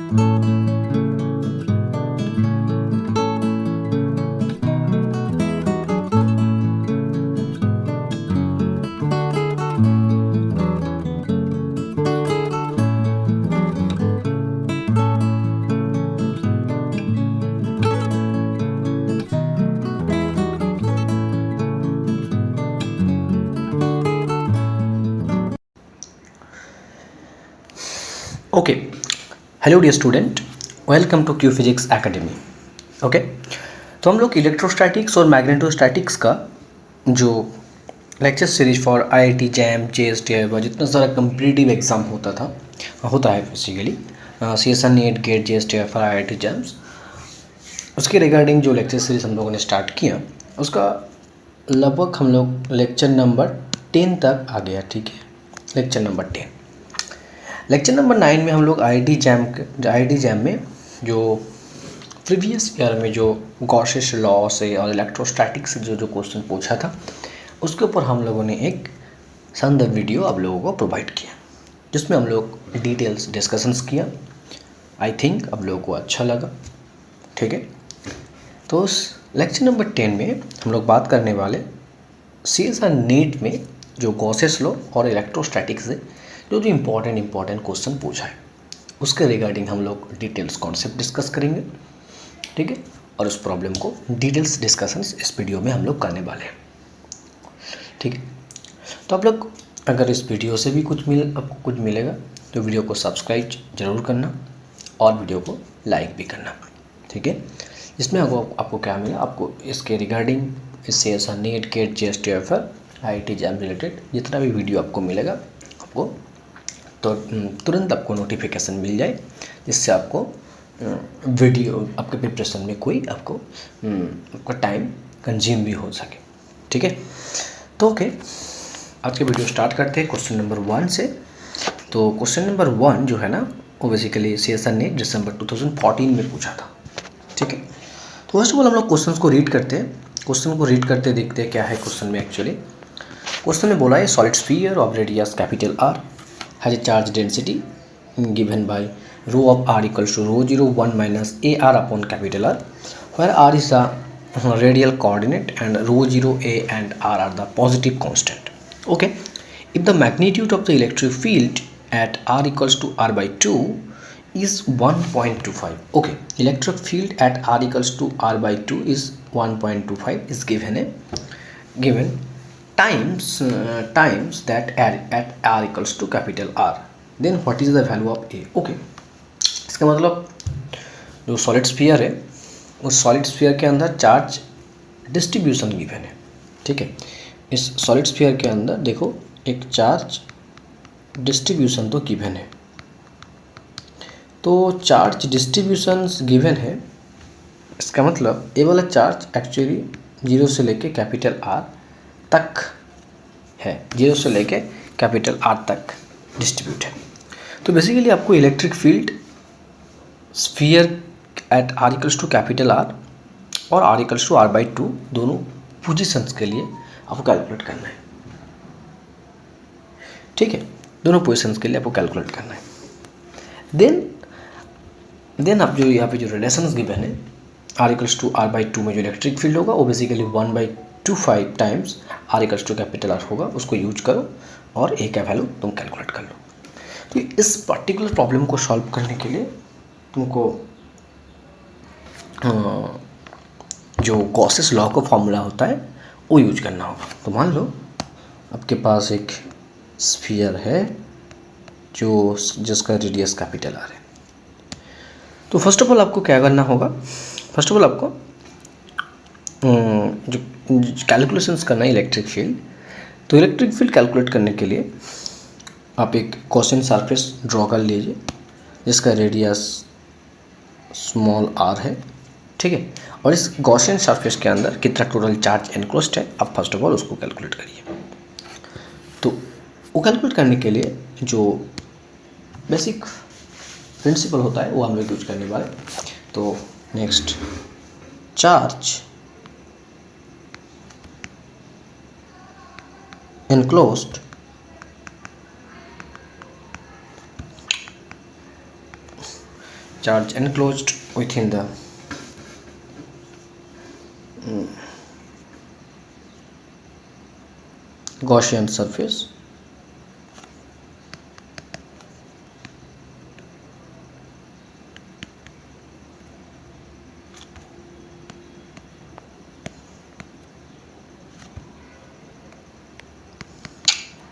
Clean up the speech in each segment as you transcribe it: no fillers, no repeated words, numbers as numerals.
Okay, hello dear student, welcome to Q physics academy. Okay, तो हम लोग electrostatics और मैग्नेटोस्टैटिक्स का जो lecture series for IIT JAM JSTI जितना सारा कम्पिटिटिव एग्जाम होता है basically CSR NEET GATE JSTI for IIT JAMs, उसके रिगार्डिंग जो लेक्चर सीरीज हम लोगों ने स्टार्ट किया उसका लगभग हम लोग लेक्चर नंबर 10 तक आ गया। ठीक है, लेक्चर नंबर 10। लेक्चर नंबर 9 में हम लोग आईआईटी जैम में जो प्रीवियस ईयर में जो गॉसेस लॉ से और इलेक्ट्रोस्टैटिक्स से जो क्वेश्चन पूछा था उसके ऊपर हम लोगों ने एक संदर्भ वीडियो आप लोगों को प्रोवाइड किया, जिसमें हम लोग डिटेल्स डिस्कशंस किया। आई थिंक आप लोगों को अच्छा लगा। ठीक है, तो उस लेक्चर नंबर 10 में हम लोग बात करने वाले सीएसआर नीट में जो गॉसेस लॉ और इलेक्ट्रोस्टैटिक्स से जो इम्पोर्टेंट क्वेश्चन पूछा है उसके रिगार्डिंग हम लोग डिटेल्स कॉन्सेप्ट डिस्कस करेंगे। ठीक है, और उस प्रॉब्लम को डिटेल्स डिस्कशंस इस वीडियो में हम लोग करने वाले हैं। ठीक है, तो आप लोग अगर इस वीडियो से भी आपको कुछ मिलेगा तो वीडियो को सब्सक्राइब ज़रूर करना और वीडियो को लाइक भी करना। ठीक है, इसमें आपको क्या मिला, आपको इसके रिगार्डिंग इससे ऐसा NEET GATE JSTI IIT JAM related जितना भी वीडियो आपको मिलेगा आपको तो तुरंत आपको नोटिफिकेशन मिल जाए, जिससे आपको वीडियो आपके प्रिपरेशन में कोई आपका टाइम कंज्यूम भी हो सके। ठीक है, तो ओके, आज के वीडियो स्टार्ट करते हैं क्वेश्चन नंबर 1 से। तो क्वेश्चन नंबर 1 जो है ना वो बेसिकली सीएसआर ने दिसंबर 2014 में पूछा था। ठीक है, तो फर्स्ट ऑफ ऑल हम लोग क्वेश्चन को रीड करते हैं। क्वेश्चन को रीड करते देखते हैं क्या है क्वेश्चन में। एक्चुअली क्वेश्चन में बोला है solid sphere of radius capital R has a charge density given by rho of r equals to rho 0 1 minus ar upon capital R, where r is the radial coordinate and rho 0 a and r are the positive constant. Okay, if the magnitude of the electric field at r equals to r by 2 is 1.25. Okay, electric field at r equals to r by 2 is 1.25 is given times that at r equals to capital R, then what is the value of a. okay, इसका मतलब जो solid sphere है उस solid sphere के अंदर charge distribution given है। ठीक है, इस सॉलिड स्फीयर के अंदर देखो एक चार्ज डिस्ट्रीब्यूशन तो गिवन है, तो चार्ज डिस्ट्रीब्यूशन गिवन है, इसका मतलब ये वाला चार्ज एक्चुअली 0 से लेके कैपिटल R तक है, 0 से लेके कैपिटल R तक डिस्ट्रीब्यूट है। तो बेसिकली आपको electric field sphere at R equals to capital R और R equals to R by 2 दोनों पोजीशंस के लिए आपको कैलकुलेट करना है। ठीक है, दोनों पोजीशंस के लिए आपको कैलकुलेट करना है। देन आप जो यहाँ पे जो रिलेशंस गिवन है R equals to R by 2 में जो इलेक्ट्रिक फील्ड होगा वो basically 1/25 times R equals to capital R होगा, उसको यूज करो और ए का वैल्यू तुम कैलकुलेट कर लो। तो इस पर्टिकुलर प्रॉब्लम को सॉल्व करने के लिए तुमको जो गॉसेस लॉ का फॉर्मूला होता है वो यूज करना होगा। तो मान लो आपके पास एक स्फीयर है जिसका रेडियस कैपिटल R है। तो फर्स्ट ऑफ ऑल आपको क्या करना होगा, फर्स्ट ऑफ ऑल आपको जो कैलकुलेशंस करना है इलेक्ट्रिक फील्ड, तो इलेक्ट्रिक फील्ड कैलकुलेट करने के लिए आप एक गॉसियन सरफेस ड्रॉ कर लीजिए जिसका रेडियस स्मॉल r है। ठीक है, और इस गॉसियन सरफेस के अंदर कितना टोटल चार्ज एनक्लोज्ड है आप फर्स्ट ऑफ ऑल उसको कैलकुलेट करिए। तो वो कैलकुलेट करने के लिए जो बेसिक प्रिंसिपल होता है वो हम लोग यूज करने वाले। तो next, charge enclosed charge enclosed within the Gaussian surface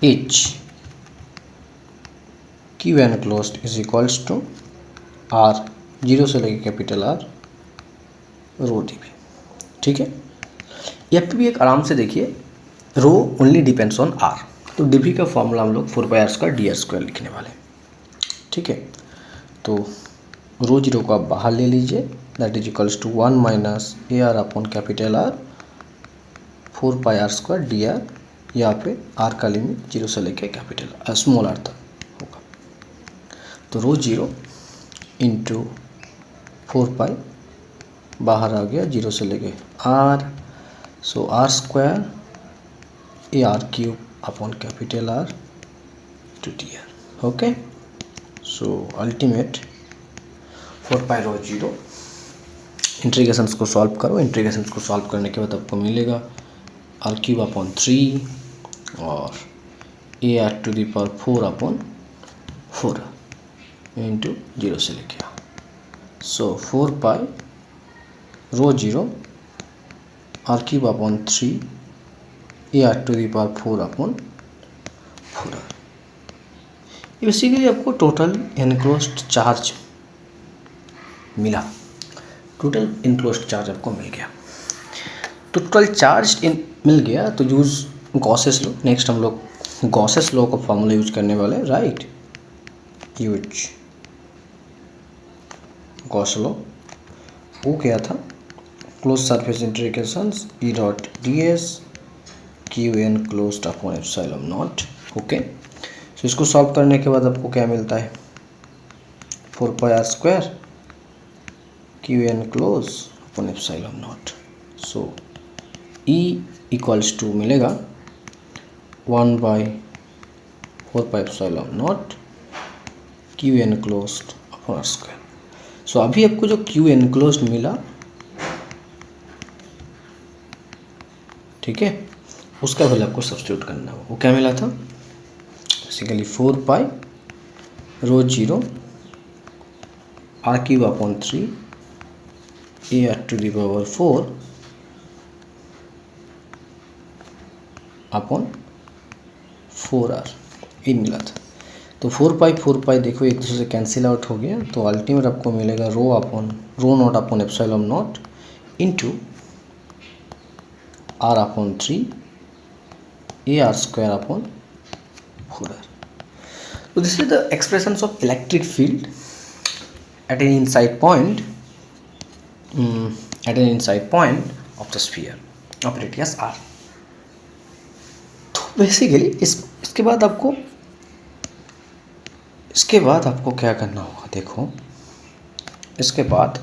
H Q enclosed is equals to R, 0 से लेके कैपिटल R रो डी भी। ठीक है, यहाँ पे भी एक आराम से देखिए, रो ओनली डिपेंड्स ऑन आर, तो डी का फॉर्मूला हम लोग 4πr² dr² लिखने वाले हैं। ठीक है, तो रो जीरो को आप बाहर ले लीजिए, that is equals to 1 minus A R upon capital R 4πr² dr, यहाँ पे आर का लिमिट 0 से लेके कैपिटल स्मॉल आर तक होगा। तो रो जीरो इंटू 4π बाहर आ गया 0 से लेके R, so r² A R cube upon capital R to D R. Okay, so ultimate 4π rho zero, integrations को सॉल्व करो, इंटीग्रेशंस को सॉल्व करने के बाद आपको मिलेगा आर क्यूब अपॉन 3 और A R to the power 4 upon 4 into 0 से लेके R, so 4π rho zero R cube upon 3 A R to the power 4 upon 4 R. Basically आपको टोटल एनक्लोज्ड चार्ज मिला, टोटल इनक्लोज्ड चार्ज आपको मिल गया। तो total charge मिल गया, तो यूज़ गॉसेस लॉ। नेक्स्ट हम लोग गॉसेस लॉ का फॉर्मूला यूज करने वाले, राइट, यूज गॉस लॉ। वो क्या था, close surface integrations E dot D S Q enclosed upon epsilon naught. Okay, so इसको सॉल्व करने के बाद आपको क्या मिलता है, 4πr² Q enclose upon epsilon naught. So E equals to मिलेगा 1/4π epsilon naught Q enclosed upon r²। So अभी आपको जो क्यू एन क्लोज्ड मिला, ठीक है, उसका वैल्यू आपको सब्स्टिट्यूट करना है। वो क्या मिला था, basically 4π rho zero R cube upon 3 A R to the power 4 upon 4r, ये मिला था। तो 4π देखो एक दूसरे से कैंसिल आउट हो गया, तो अल्टीमेट आपको मिलेगा rho naught upon epsilon naught into r upon 3 A r² upon 4r। So this is the expressions of electric field at an inside point of the sphere of radius r। तो basically इसके बाद आपको क्या करना होगा, देखो इसके बाद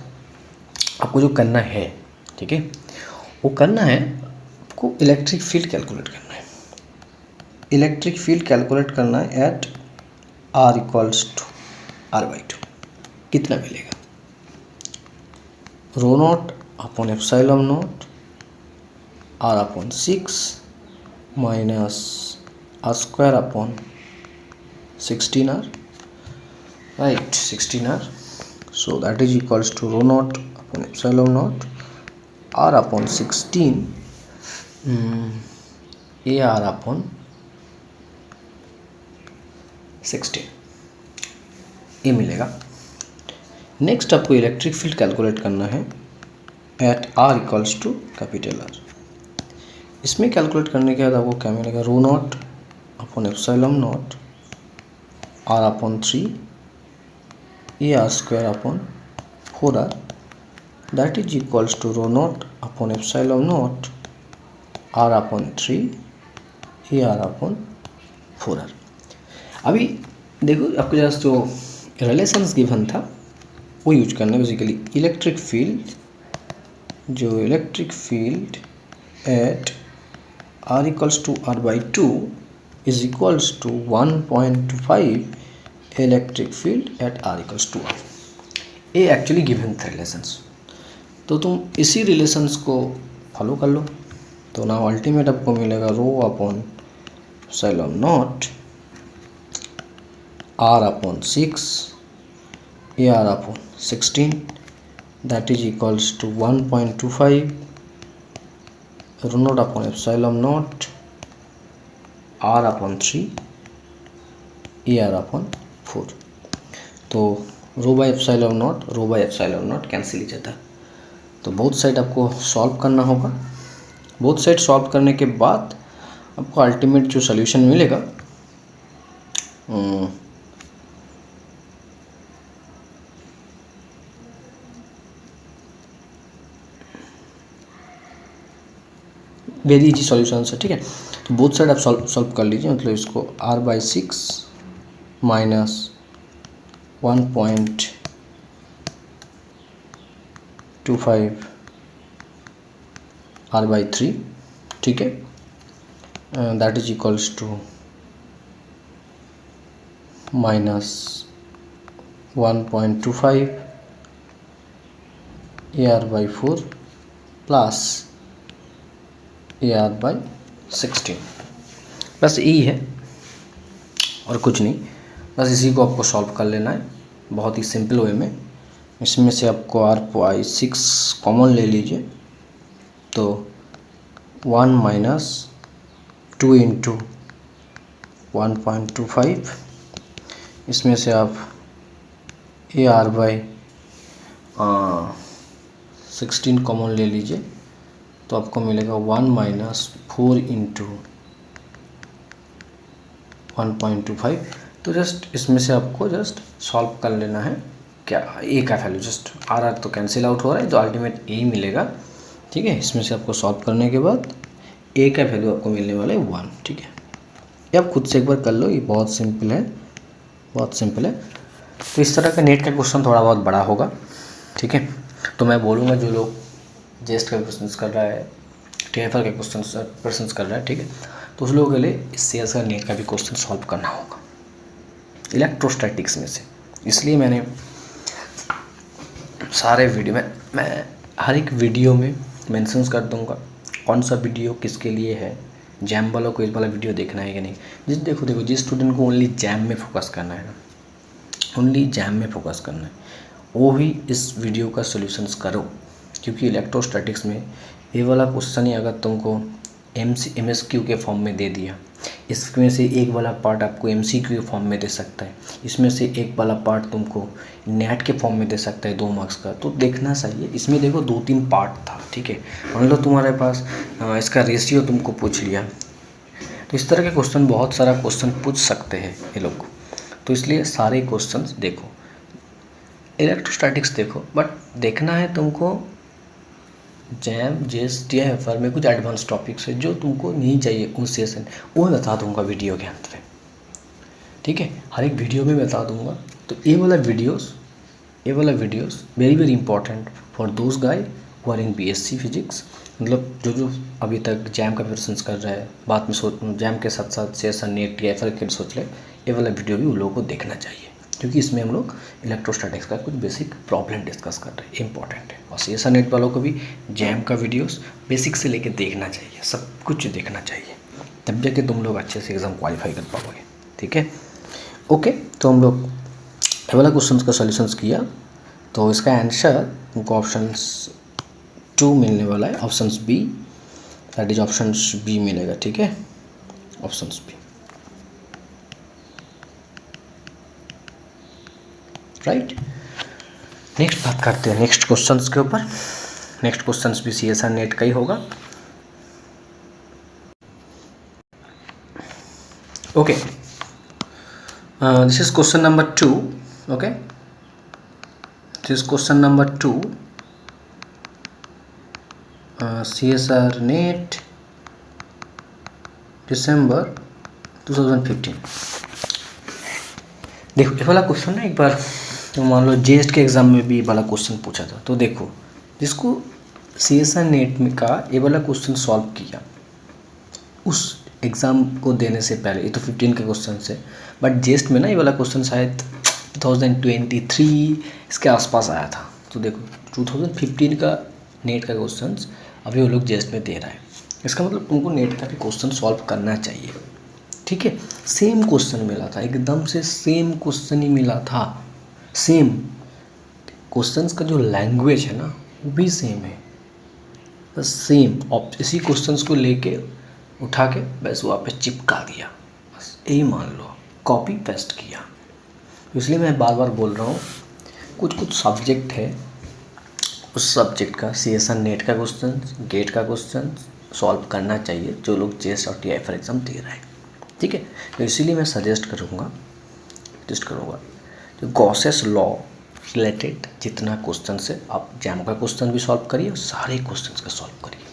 आपको जो करना है, ठीक है, वो करना है आपको इलेक्ट्रिक फील्ड कैलकुलेट करना है। इलेक्ट्रिक फील्ड कैलकुलेट करना है at r equals to r/2। कितना मिलेगा, rho naught upon epsilon naught r upon 6 minus r² upon 16r, right, 16r। So that is equals to rho naught upon epsilon naught r upon 16 A R upon 16, ये मिलेगा। Next आपको electric field calculate करना है at r equals to capital R। इसमें calculate करने के बाद आपको क्या मिलेगा, rho naught upon epsilon naught r upon 3 A r² upon 4r, that is equals to rho naught upon epsilon naught r upon 3 A r upon 4r। अभी देखो आपको जस्ट जो रिलेशंस गिवन था वो यूज करना है। Basically electric field at r equals to r/2 is equals to 1.5 electric field at r equals to r। A actually given थे relations, तो तुम इसी रिलेशंस को फॉलो कर लो। तो नाउ अल्टीमेट आपको मिलेगा rho upon epsilon naught R upon 6 A R upon 16 that is equals to 1.25 rho naught upon epsilon naught R upon 3 A R upon 4। तो rho by epsilon naught cancel ही जाता है। तो both side आपको solve करना होगा। Both side solve करने के बाद आपको अल्टीमेट जो सोल्यूशन मिलेगा वेरी इजी सॉल्यूशन है, ठीक है। तो बोथ साइड आप सॉल्व कर लीजिए, मतलब इसको r/6 माइनस 1.25 r/3, ठीक है, that is equals to minus 1.25 AR/4 plus AR/16। बस यही है और कुछ नहीं, बस इसी को आपको सॉल्व कर लेना है बहुत ही सिंपल वे में। इसमें से आपको r/6 कॉमन ले लीजिए, तो 1 माइनस 2 इंटू 1.25, इसमें से आप AR/16 कॉमन ले लीजिए, तो आपको मिलेगा 1 माइनस 4 इंटू 1.25। तो जस्ट इसमें से आपको जस्ट सॉल्व कर लेना है क्या ए का वैल्यू, जस्ट आर तो कैंसिल आउट हो रहा है, तो अल्टीमेट ए मिलेगा, ठीक है। इसमें से आपको सॉल्व करने के बाद ए का वैल्यू आपको मिलने वाला है 1, ठीक है। ये आप खुद से एक बार कर लो, ये बहुत सिंपल है, बहुत सिंपल है। तो इस तरह का नेट का क्वेश्चन थोड़ा बहुत बड़ा होगा, ठीक है। तो मैं बोलूँगा जो लोग जेस्ट का क्वेश्चन कर रहा है, TOEFL का क्वेश्चन कर रहा है, ठीक है, तो उस लोगों के लिए इस CS का नेट का भी क्वेश्चन सॉल्व करना होगा इलेक्ट्रोस्टैटिक्स में से। इसलिए मैंने सारे वीडियो में, मैं हर एक वीडियो में मेंशंस कर दूंगा कौन सा वीडियो किसके लिए है, जैम वालों को इस वाला वीडियो देखना है कि नहीं। देखो जिस स्टूडेंट को ओनली जैम में फोकस करना है ना, ओनली जैम में फोकस करना है, वो ही इस वीडियो का सॉल्यूशंस करो, क्योंकि इलेक्ट्रोस्टैटिक्स में ये वाला क्वेश्चन ही अगर तुमको MSQ के फॉर्म में दे दिया, इसमें से एक वाला पार्ट आपको MCQ के फॉर्म में दे सकता है, इसमें से एक वाला पार्ट तुमको नेट के फॉर्म में दे सकता है 2 मार्क्स का, तो देखना चाहिए। इसमें देखो 2-3 पार्ट था, ठीक है। मान लो तुम्हारे पास इसका रेशियो तुमको पूछ लिया, तो इस तरह के क्वेश्चन बहुत सारा क्वेश्चन पूछ सकते हैं ये लोग, तो इसलिए सारे क्वेश्चन देखो, इलेक्ट्रोस्टैटिक्स देखो, बट देखना है तुमको जैम जेस्ट या FR में कुछ एडवांस टॉपिक्स है जो तुमको नहीं चाहिए उस सेशन, वो मैं बता दूंगा वीडियो के अंत में, ठीक है। हर एक वीडियो में बता दूंगा। तो ये वाला videos very very important for those guy who are in BSc physics, मतलब जो अभी तक जैम का प्रिपरेशन कर रहा है, बाद में सोच जैम के साथ साथ सेशन नेट या FR के सोच ले, ये वाला वीडियो भी उन लोगों को देखना चाहिए, क्योंकि इसमें हम लोग इलेक्ट्रोस्टैटिक्स का कुछ बेसिक प्रॉब्लम डिस्कस कर रहे हैं, इंपॉर्टेंट है। और CSR नेट वालों को भी जैम का वीडियोस बेसिक से लेके देखना चाहिए, सब कुछ देखना चाहिए, तब जाके तुम लोग अच्छे से एग्ज़ाम क्वालिफाई कर पाओगे, ठीक है। ओके, तो हम लोग ये वाला क्वेश्चन का सॉल्यूशंस किया, तो इसका आंसर तुमको ऑप्शन 2 मिलने वाला है, option B, that is option B मिलेगा, ठीक है, ऑप्शन B, राइट। नेक्स्ट बात करते हैं नेक्स्ट क्वेश्चंस के ऊपर। नेक्स्ट क्वेश्चंस भी CSR नेट का ही होगा। Okay, this is question number 2। Okay, this is question number 2, CSR NET December 2015। देखो ये वाला क्वेश्चन ना, एक बार तो मान लो जेस्ट के एग्ज़ाम में भी ये वाला क्वेश्चन पूछा था, तो देखो जिसको CSR नेट में का ये वाला क्वेश्चन सॉल्व किया उस एग्ज़ाम को देने से पहले, ये तो 15 के क्वेश्चन से, बट जेस्ट में ना ये वाला क्वेश्चन शायद 2023 इसके आसपास आया था। तो देखो 2015 का नेट का क्वेश्चन अभी वो लोग जेस्ट में दे रहा है। इसका मतलब तुमको नेट का भी क्वेश्चन सॉल्व करना चाहिए, ठीक है। सेम क्वेश्चन मिला था, एकदम से सेम क्वेश्चन ही मिला था। सेम क्वेश्चंस का जो लैंग्वेज है ना वो भी सेम है, बस सेम इसी क्वेश्चंस को लेके उठा के बस वहाँ पे चिपका दिया, बस यही मान लो, कॉपी पेस्ट किया। इसलिए मैं बार बार बोल रहा हूँ, कुछ कुछ सब्जेक्ट है, उस सब्जेक्ट का CSN नेट का क्वेश्चन, गेट का क्वेश्चन सॉल्व करना चाहिए जो लोग जेएस और TI फॉर एग्ज़ाम दे रहे हैं, ठीक है। तो इसीलिए मैं सजेस्ट करूँगा जो गॉसेस लॉ रिलेटेड जितना क्वेश्चन है आप जैम का क्वेश्चन भी सॉल्व करिए और सारे क्वेश्चन का सॉल्व करिए,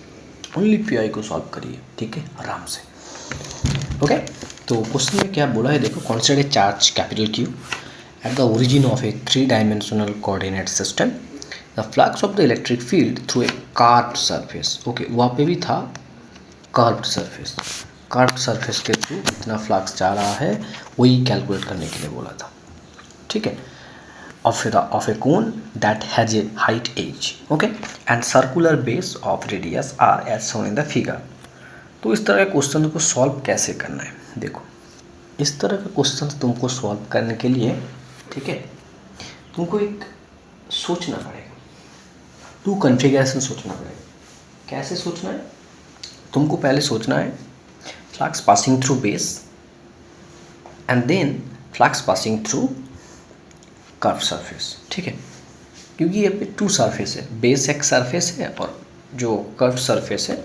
ओनली PI को सॉल्व करिए, ठीक है, आराम से। ओके, तो क्वेश्चन में क्या बोला है देखो, consider a charge capital Q at the origin of A 3-dimensional coordinate system, the flux of the electric field through a carved surface. Okay, वहाँ पे भी था कार्व्ड सरफेस, कार्व्ड सरफेस के थ्रू इतना फ्लक्स जा रहा है, वही कैलकुलेट करने के लिए बोला था, ठीक है। of a cone that has a height h, okay, and circular base of radius r as shown in the figure। तो इस तरह के क्वेश्चन को सॉल्व कैसे करना है, देखो इस तरह का क्वेश्चन तुमको सॉल्व करने के लिए, ठीक है, तुमको एक सोचना पड़ेगा, 2 कॉन्फ़िगरेशन सोचना पड़ेगा। कैसे सोचना है, तुमको पहले सोचना है flux passing through base and then flux passing through curve surface, ठीक है, क्योंकि ये पे 2 सरफेस है, बेस एक सरफेस है और जो कर्व सरफेस है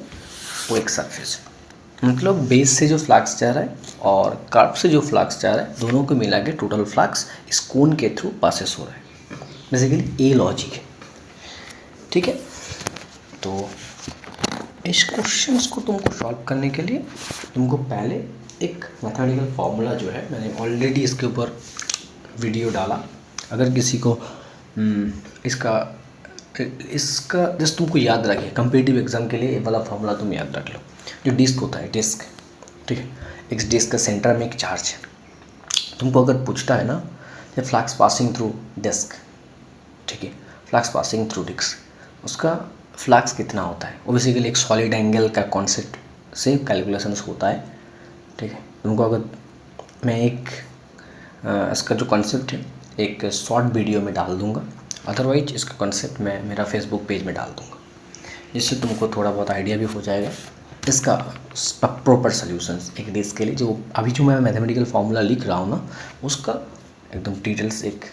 वो एक सरफेस है। मतलब बेस से जो फ्लक्स जा रहा है और कर्व से जो फ्लक्स जा रहा है, दोनों को मिला के टोटल फ्लक्स इस कोन के थ्रू पासेस हो रहा है। बेसिकली ये लॉजिक है, ठीक है। तो इस क्वेश्चंस को तुमको सॉल्व करने के लिए तुमको पहले एक मैथमेटिकल फार्मूला जो है, मैंने ऑलरेडी इसके ऊपर वीडियो डाला, अगर किसी को इसका जस्ट तुमको याद रखिए, कम्पिटिटिव एग्जाम के लिए ये वाला फार्मूला तुम याद रख लो। जो डिस्क होता है, डिस्क, ठीक है, एक डिस्क का सेंटर में एक चार्ज है, तुमको अगर पूछता है ना कि फ्लक्स पासिंग थ्रू डिस्क, ठीक है, फ्लक्स पासिंग थ्रू डिस्क, उसका फ्लक्स कितना होता है, वो बेसिकली एक सॉलिड एंगल का कॉन्सेप्ट से कैलकुलेशंस होता है, ठीक है। तुमको अगर मैं एक इसका जो कॉन्सेप्ट है एक शॉर्ट वीडियो में डाल दूंगा, अदरवाइज इसका कॉन्सेप्ट मैं मेरा फेसबुक पेज में डाल दूंगा, जिससे तुमको थोड़ा बहुत आइडिया भी हो जाएगा इसका प्रॉपर सॉल्यूशंस एक डिस्क के लिए। जो अभी जो मैं मैथमेटिकल फार्मूला लिख रहा हूँ ना, उसका एकदम डिटेल्स एक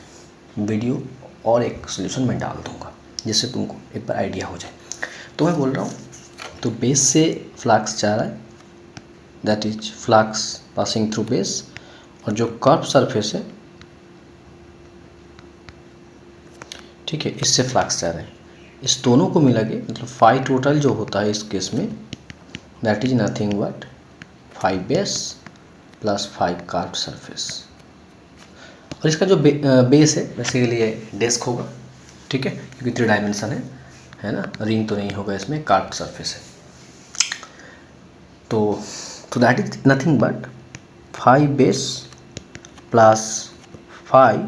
वीडियो और एक सॉल्यूशन मैं डाल दूंगा, जिससे तुमको एक बार आइडिया हो जाए। तो मैं बोल रहा हूँ, तो बेस से फ्लक्स जा रहा है, that is flux passing through base, और जो कर्व सरफेस है, ठीक है, इससे फ्लक्स जा रहा है, इस दोनों को मिला के मतलब फाई टोटल जो होता है इस केस में, that is nothing but phi base plus phi curve surface. और इसका जो बेस है बेसिकली ये डिस्क होगा, ठीक है, क्योंकि 3 डायमेंशन है ना, रिंग तो नहीं होगा इसमें, कर्व सरफेस है। तो that is nothing but phi base plus phi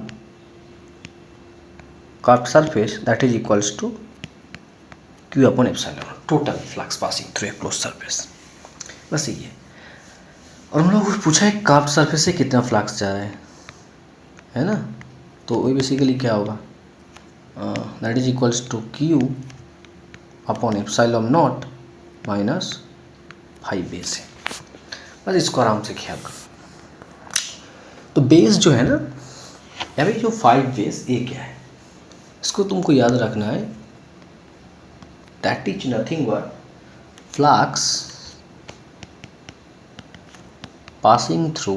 curve surface, that is equals to Q upon epsilon, total flux passing through a close surface, बस ये है। और हम लोग को पूछा है कर्व सरफेस से कितना फ्लक्स जा रहा है ना, तो वो बेसिकली क्या होगा, that is equals to Q upon epsilon naught minus phi base है, बस इसको आराम से ख्याल करो। तो बेस जो है ना, या भाई जो 5 बेस ये क्या है, इसको तुमको याद रखना है, that is nothing but flux passing through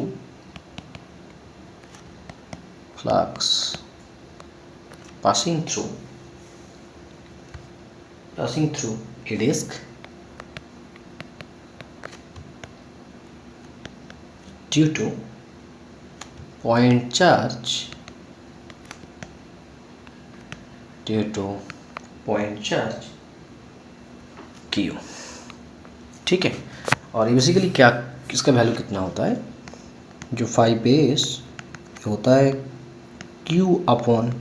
a disk due to point charge Q, ठीक है। और बेसिकली क्या, इसका वैल्यू कितना होता है, जो 5 बेस होता है Q upon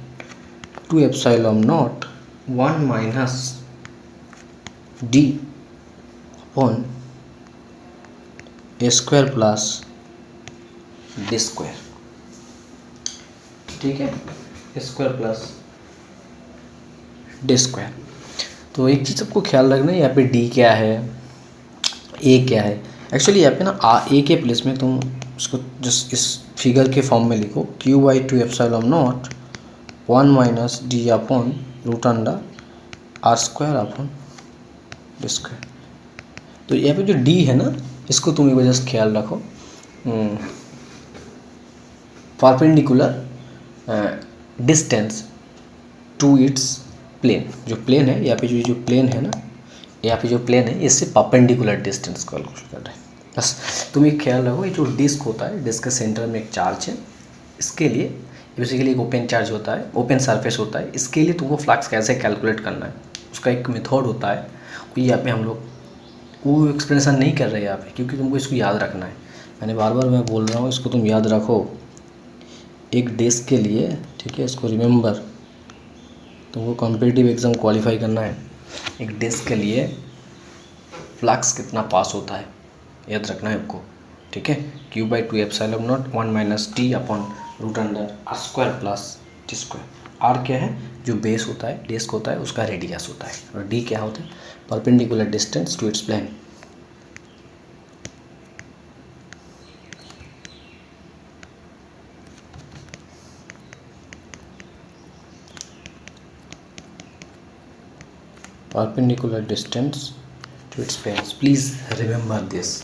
2 epsilon naught 1 minus D upon ए स्क्वायर प्लस डी स्क्वायर। ठीक है, स्क्वायर प्लस डी स्क्वायर। तो एक चीज़ आपको ख्याल रखना है, यहाँ पे डी क्या है, ए क्या है। एक्चुअली यहाँ पे ना ए के प्लेस में तुम उसको जस्ट इस फिगर के फॉर्म में लिखो, Q by 2 epsilon naught 1 minus D upon root under R square upon D square. तो यहाँ पे जो डी है ना, इसको तुम एक वजह से ख्याल रखो, perpendicular distance to its plane. जो प्लेन है यहाँ पे, जो प्लेन है ना, यहाँ पे जो प्लेन है इससे परपेंडिकुलर डिस्टेंस कैलकुलेट कर रहे हैं। बस तुम एक ख्याल रखो, ये जो डिस्क होता है, डिस्क के सेंटर में एक चार्ज है, इसके लिए बेसिकली एक ओपन चार्ज होता है, ओपन सरफेस होता है। इसके लिए तुमको फ्लक्स कैसे कैलकुलेट करना है, उसका एक मेथड होता है। यहाँ पे हम लोग वो एक्सप्लेनेशन नहीं कर रहे हैं यहाँ पे, क्योंकि तुमको इसको याद रखना है। मैंने बार बार मैं बोल रहा हूँ, इसको तुम याद रखो एक डिस्क के लिए। ठीक है, इसको रिमेंबर, तुमको कॉम्पिटिटिव एग्ज़ाम क्वालिफाई करना है। एक डिस्क के लिए फ्लक्स कितना पास होता है याद रखना है आपको। ठीक है, Q by 2 epsilon naught 1 minus T upon root under R square plus T square. R क्या है, जो बेस होता है, डिस्क होता है, उसका रेडियस होता है। और डी क्या होता है, perpendicular distance to its plane. Perpendicular distance to its planes, please remember this.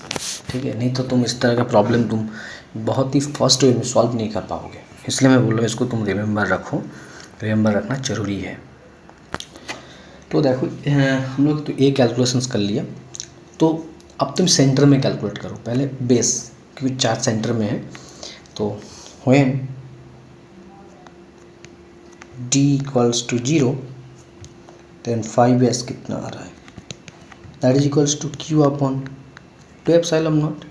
ठीक है, नहीं तो तुम इस तरह का प्रॉब्लम तुम बहुत ही फर्स्ट वे में सॉल्व नहीं कर पाओगे। इसलिए मैं बोल रहा हूँ इसको तुम रिमेंबर रखो, रिमेंबर रखना जरूरी है। तो देखो हम लोग तो ए कैलकुलेशंस कर लिया, तो अब तुम सेंटर में कैलकुलेट करो। पहले बेस, क्योंकि चार्ज सेंटर में है, तो when D equals to 0 then 5s कितना आ रहा है, that is equals to Q upon 2 epsilon naught.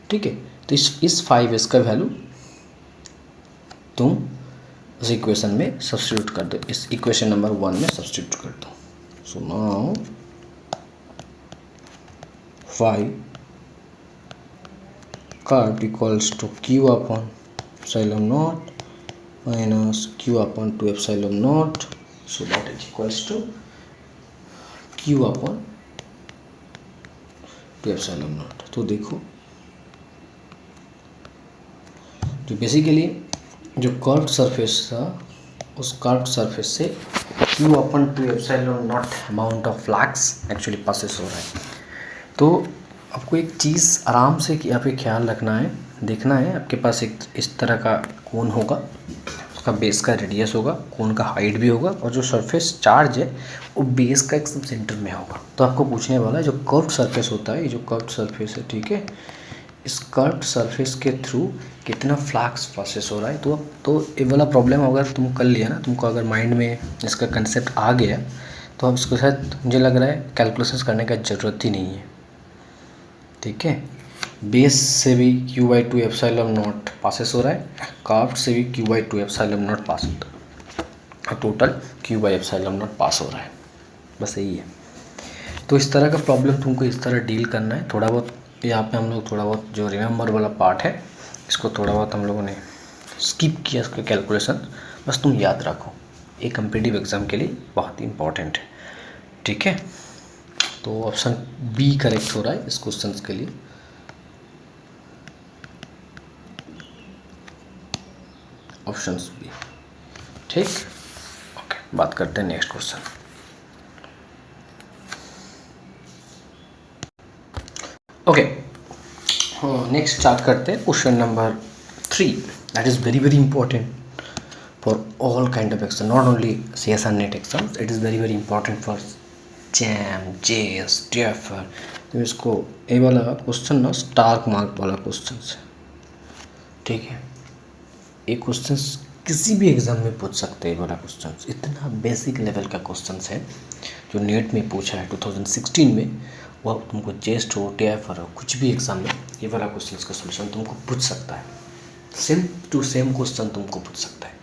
ठीक है, तो इस 5s का वैल्यू तुम उस इक्वेशन में सब्स्टिट्यूट कर दो, इस इक्वेशन नंबर 1 में सब्स्टिट्यूट कर दो। So now 5 curve equals to Q upon epsilon naught minus Q upon 2 epsilon naught, so that is equals to Q upon 2 epsilon naught. तो देखो, जो बेसिकली जो कर्व्ड सरफेस था, उस कर्व्ड सरफेस से Q upon 2 epsilon naught amount of flux actually passes हो रहा है। तो आपको एक चीज़ आराम से यहाँ पे ख्याल रखना है, देखना है। आपके पास एक इस तरह का कोन होगा, उसका बेस का रेडियस होगा, कोन का हाइट भी होगा, और जो सरफेस चार्ज है वो बेस का एकदम सेंटर में होगा। तो आपको पूछने वाला है, जो कर्व्ड सरफेस होता है, ये जो कर्व्ड सरफेस है, ठीक है, इस कर्व्ड सरफेस के थ्रू कितना फ्लक्स पासेस हो रहा है। तो ये वाला प्रॉब्लम अगर तुम कर लिया ना, तुमको अगर माइंड में इसका कंसेप्ट आ गया, तो अब इसको शायद मुझे लग रहा है कैलकुलेशंस करने का ज़रूरत ही नहीं है। ठीक है, बेस से भी Q by 2 epsilon not passes हो रहा है, कर्व्ड से भी Q by 2 epsilon not pass होता है, और total Q by epsilon not pass हो रहा है। बस यही है। तो इस तरह का प्रॉब्लम तुमको इस तरह डील करना है। थोड़ा बहुत यहाँ पे हम लोग थोड़ा बहुत जो रिमेंबर वाला पार्ट है, इसको थोड़ा बहुत हम लोगों ने स्किप किया, इसका कैलकुलेशन। बस तुम याद रखो, एक कॉम्पिटिटिव एग्ज़ाम के लिए बहुत ही इंपॉर्टेंट है। ठीक है, तो ऑप्शन बी करेक्ट हो रहा है इस क्वेश्चन के लिए। ऑप्शन बी, ठीक। ओके, बात करते हैं next question. Okay, next start करते हैं question number 3। That is very very important for all kind of exam, not only CSR net exams, it is very very important for jam, JS, DFR। तो इसको ये वाला question ना star mark वाला question है। ठीक है, ये क्वेश्चन किसी भी एग्ज़ाम में पूछ सकते हैं। ये वाला क्वेश्चन इतना बेसिक लेवल का क्वेश्चन है, जो नेट में पूछा है 2016 में। वो तुमको चेस्ट हो, TFR हो, कुछ भी एग्ज़ाम में ये वाला क्वेश्चन का सोल्यूशन तुमको पूछ सकता है। सेम टू सेम क्वेश्चन तुमको पूछ सकता है।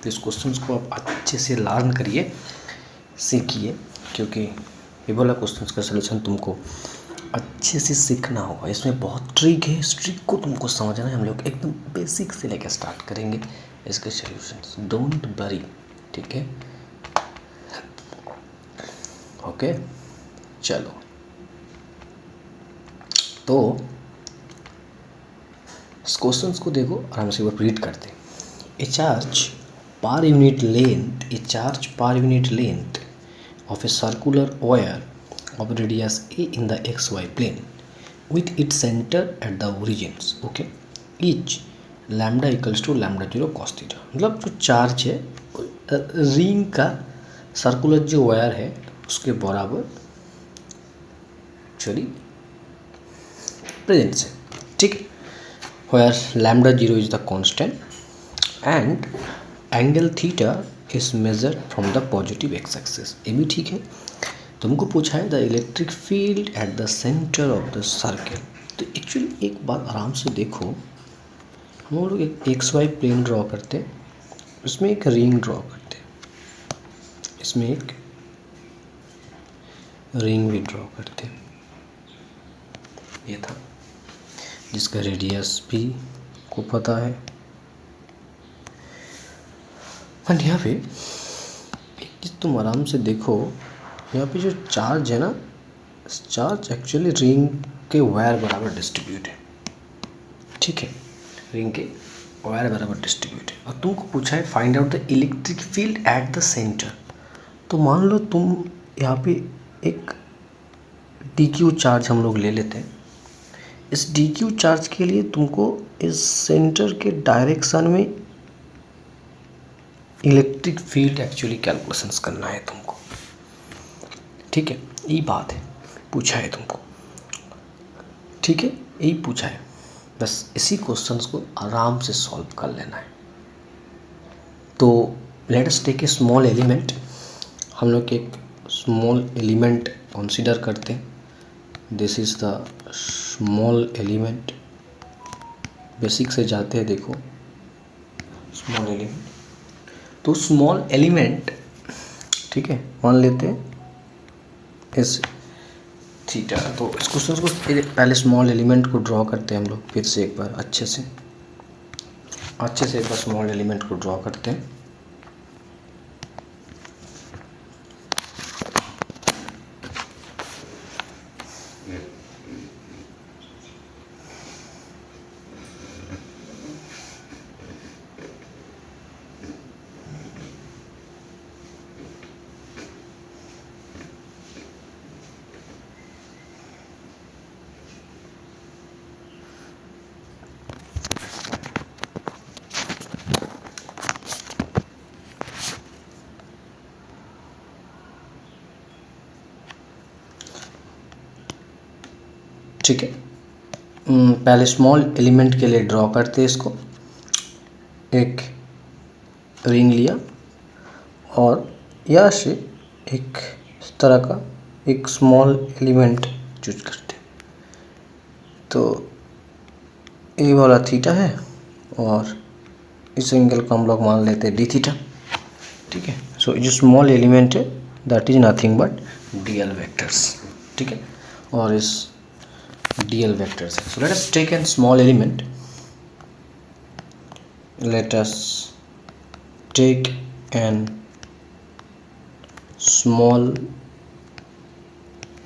तो इस क्वेश्चन को आप अच्छे से लर्न करिए, सीखिए, क्योंकि ये वाला क्वेश्चन का सलूशन तुमको अच्छे से सीखना होगा। इसमें बहुत ट्रिक है, इस ट्रिक को तुमको समझना है। हम लोग एकदम बेसिक से लेकर स्टार्ट करेंगे इसके सॉल्यूशंस, डोंट वरी, ठीक है। ओके, चलो तो इस क्वेश्चन को देखो, आराम से रीड करते। ए charge per unit length of a circular wire of radius a in the xy plane with its center at the origins, okay, each lambda equals to lambda 0 cos theta। मतलब जो charge है ring का circular जो wire है उसके बराबर चलिए present से, ठीक है। where lambda 0 is the constant and angle theta is measured from the positive x axis, ये भी ठीक है। तुमको पूछा है the electric field at the centre of the circle. तो एक्चुअली एक बात आराम से देखो, हम लोग एक एक्स वाई प्लेन ड्रॉ करते, इसमें एक रिंग ड्रॉ करते, इसमें एक रिंग भी ड्रॉ करते, ये था जिसका रेडियस भी को पता है। बट यहाँ पे एक चीज़ तुम आराम से देखो, यहाँ पे जो चार्ज है ना, चार्ज एक्चुअली रिंग के वायर बराबर डिस्ट्रीब्यूट है, ठीक है, रिंग के वायर बराबर डिस्ट्रीब्यूट है। और तुमको पूछा है find out the electric field at the centre. तो मान लो तुम यहाँ पे एक डी क्यू चार्ज हम लोग ले लेते हैं। इस डी क्यू चार्ज के लिए तुमको इस सेंटर के डायरेक्शन में इलेक्ट्रिक फील्ड एक्चुअली कैलकुलेशंस करना है तुमको, ठीक है। यही बात है, पूछा है तुमको, ठीक है, यही पूछा है। बस इसी क्वेश्चंस को आराम से सॉल्व कर लेना है। तो let us take a small element. हम लोग एक स्मॉल एलिमेंट कंसीडर करते हैं। This is the small element. Basic से जाते हैं, देखो स्मॉल एलिमेंट। तो स्मॉल एलिमेंट, ठीक है, मान लेते हैं इस थीटा। तो इस क्वेश्चन को पहले स्मॉल एलिमेंट को ड्रॉ करते हैं हम लोग, फिर से एक बार अच्छे से एक बार स्मॉल एलिमेंट को ड्रॉ करते हैं। ठीक है, पहले स्मॉल एलिमेंट के लिए ड्रॉ करते हैं इसको। एक रिंग लिया और यहाँ से एक इस तरह का एक स्मॉल एलिमेंट चूज करते। तो ए वाला थीटा है और इस एंगल को हम लोग मान लेते हैं डी थीटा, ठीक है। सो जो स्मॉल एलिमेंट है that is nothing but DL vectors, ठीक है। और इस डीएल वेक्टर्स है। So let us take an small element. Let us take an small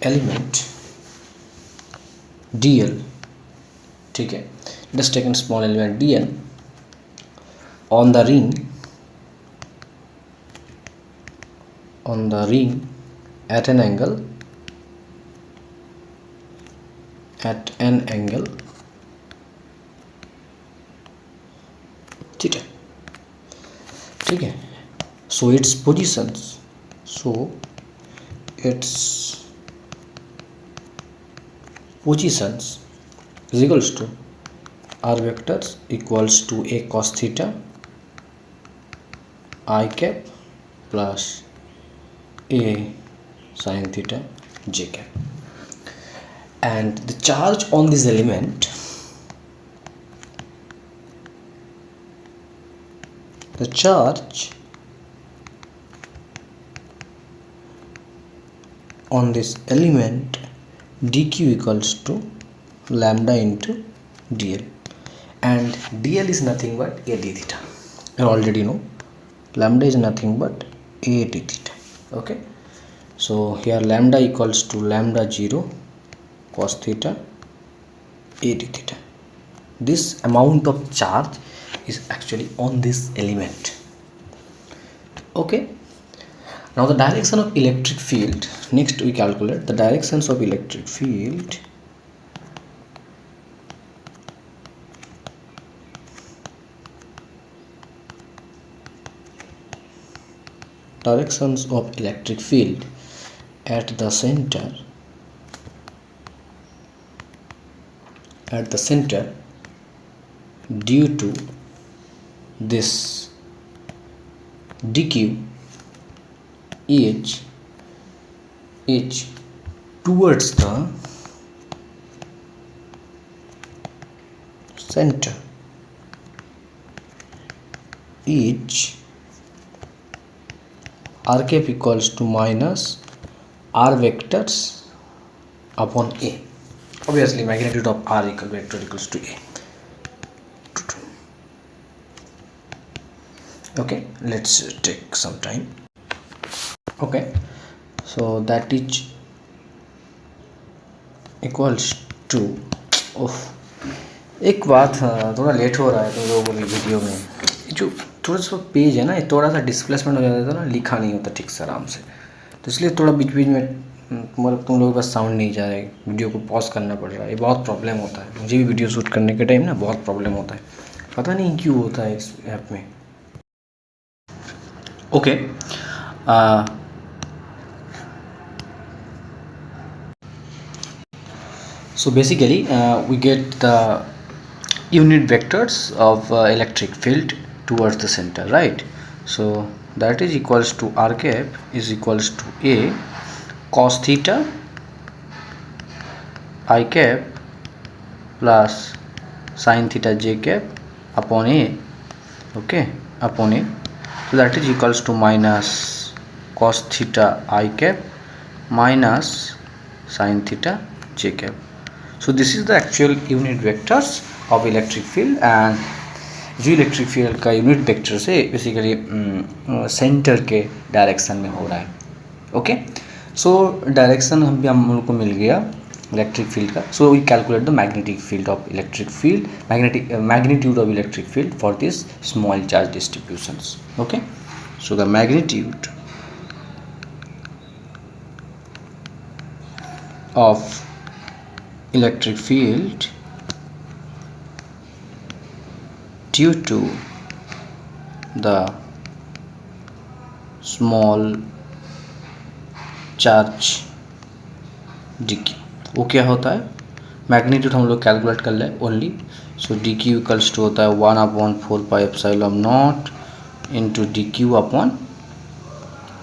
element dl, ठीक है। let's take a small element dl on the ring at an angle ठीक है, ठीक है। so its positions is equals to r vectors equals to a cos theta I cap plus a sin theta j cap, and the charge on this element the charge on this element dq equals to lambda into dl, and dl is nothing but a d theta. You already know lambda is nothing but a d theta. Okay, so here lambda equals to lambda 0 cos theta a d theta. This amount of charge is actually on this element. Okay, now the direction of electric field. Next we calculate the directions of electric field. Directions of electric field at the center due to this dq h towards the center h r cap equals to minus r vectors upon a. Obviously magnitude of r vector equals to a. Okay, let's take some time. Okay, so that is equals to एक बात थोड़ा late हो रहा है तुम लोगों की video में, जो थोड़ा सा पेज है ना ये थोड़ा सा डिस्प्लेसमेंट हो जाता है ना, लिखा नहीं होता ठीक से आराम से, तो इसलिए थोड़ा बीच बीच में तुम लोगों का साउंड नहीं जा रहा है, वीडियो को पॉज करना पड़ रहा है। ये बहुत प्रॉब्लम होता है, मुझे भी वीडियो शूट करने के टाइम ना बहुत प्रॉब्लम होता है, पता नहीं क्यों होता है इस ऐप में। Okay, so basically we get the unit vectors of electric field towards the center, right? So that is equals to r cap is equals to a cos theta I cap plus sin theta j cap upon a. Okay, upon a, so that is equals to minus cos theta I cap minus sin theta j cap. So this is the actual unit vectors of electric field, and जो electric field का unit vector से basically centre के direction में हो रहा है। Okay, so direction हम लोग को मिल गया इलेक्ट्रिक फील्ड का। So we calculate the magnetic field of electric field, magnitude of electric field for this small charge distributions. Okay, so the magnitude of electric field due to the small charge dq, वो क्या होता है magnitude हम लोग calculate कर ले only. So D Q equals to होता है 1/4πε0 इंटू डी क्यू अपॉन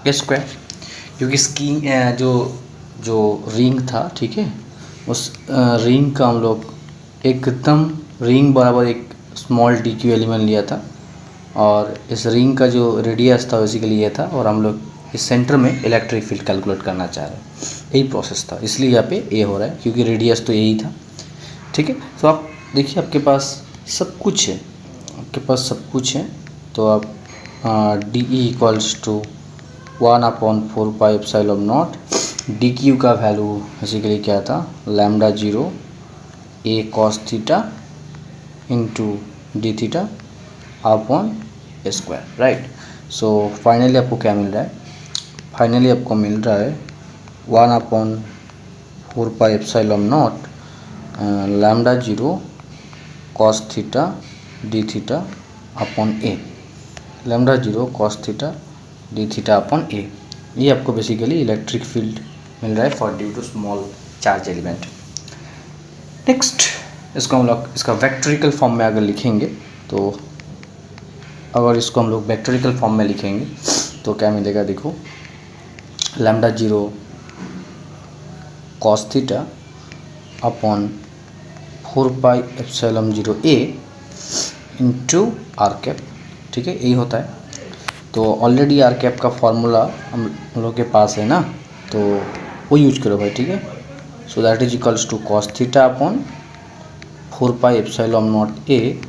ए स्क्वायर, क्योंकि इसकी जो रिंग था, ठीक है, उस रिंग का हम लोग एकदम रिंग बराबर एक स्मॉल डी क्यू एलिमेंट लिया था, और इस रिंग का जो रेडियस था बेसिकली ये था, और हम लोग इस सेंटर में इलेक्ट्रिक फील्ड कैलकुलेट करना चाह रहे हैं। यही प्रोसेस था, इसलिए यहाँ पे ए हो रहा है क्योंकि रेडियस तो यही था। ठीक है, तो आप देखिए आपके पास सब कुछ है, तो आप D E equals to 1/4πε0 D Q का वैल्यू बेसिकली क्या था, lambda 0 A cos theta into D theta upon A square, right. So finally आपको क्या मिल रहा है, फाइनली आपको मिल रहा है 1/4πε0 lambda 0 cos theta D theta upon A, lambda 0 cos theta D theta upon A. ये आपको बेसिकली इलेक्ट्रिक फील्ड मिल रहा है for due to small charge element. Next इसको हम लोग इसका वेक्टोरिकल फॉर्म में अगर लिखेंगे, तो अगर इसको हम लोग वेक्टोरिकल फॉर्म में लिखेंगे तो क्या मिलेगा, देखो lambda 0 cos theta upon 4πε0 A into R cap. ठीक है, यही होता है। तो ऑलरेडी आर कैप का फॉर्मूला हम लोग के पास है ना, तो वो यूज करो भाई, ठीक है। So that is equals to cos theta upon 4 pi epsilon naught A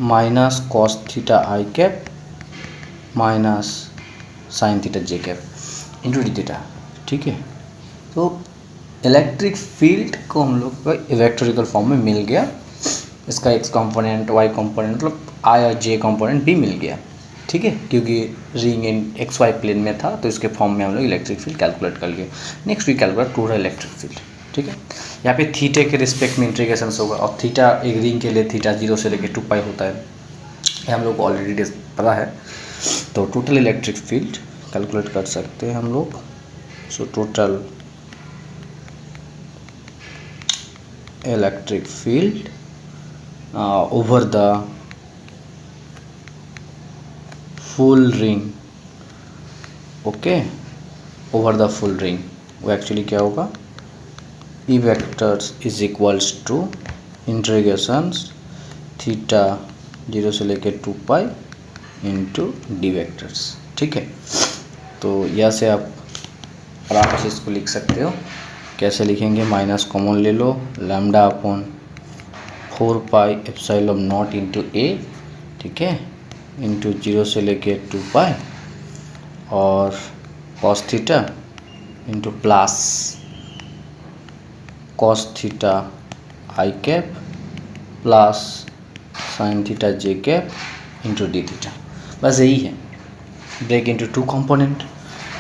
minus cos theta I cap minus sine theta J cap into D theta, ठीक है। तो इलेक्ट्रिक फील्ड को हम लोग को इलेक्ट्रिकल फॉर्म में मिल गया, इसका एक्स कंपोनेंट वाई कंपोनेंट मतलब आई और जे कंपोनेंट भी मिल गया, ठीक है, क्योंकि ring in X Y plane में था, तो इसके फॉर्म में हम लोग इलेक्ट्रिक फील्ड कैलकुलेट कर लिए। Next we calculate total electric field, ठीक है। यहाँ पे थीटे के रिस्पेक्ट में इंटीग्रेशन होगा, और थीटा एक रिंग के लिए थीटा 0 से लेकर 2 पाई होता है, ये हम लोग को ऑलरेडी पता है। तो टोटल इलेक्ट्रिक फील्ड कैलकुलेट कर सकते हैं हम लोग। So total electric field over the full ring, okay, over the full ring, वो एक्चुअली क्या होगा, E vectors is equals to integrations theta 0 से लेके 2 पाई इंटू डी वेक्टर्स, ठीक है। तो यहाँ से आप आराम से इसको लिख सकते हो। कैसे लिखेंगे, माइनस कॉमन ले लो, lambda upon 4 pi epsilon naught into A, ठीक है, इंटू 0 से लेके 2 पाई और cos theta into plus cos theta I cap plus sine theta J cap into D theta, बस यही है। ब्रेक इंटू 2 कंपोनेंट,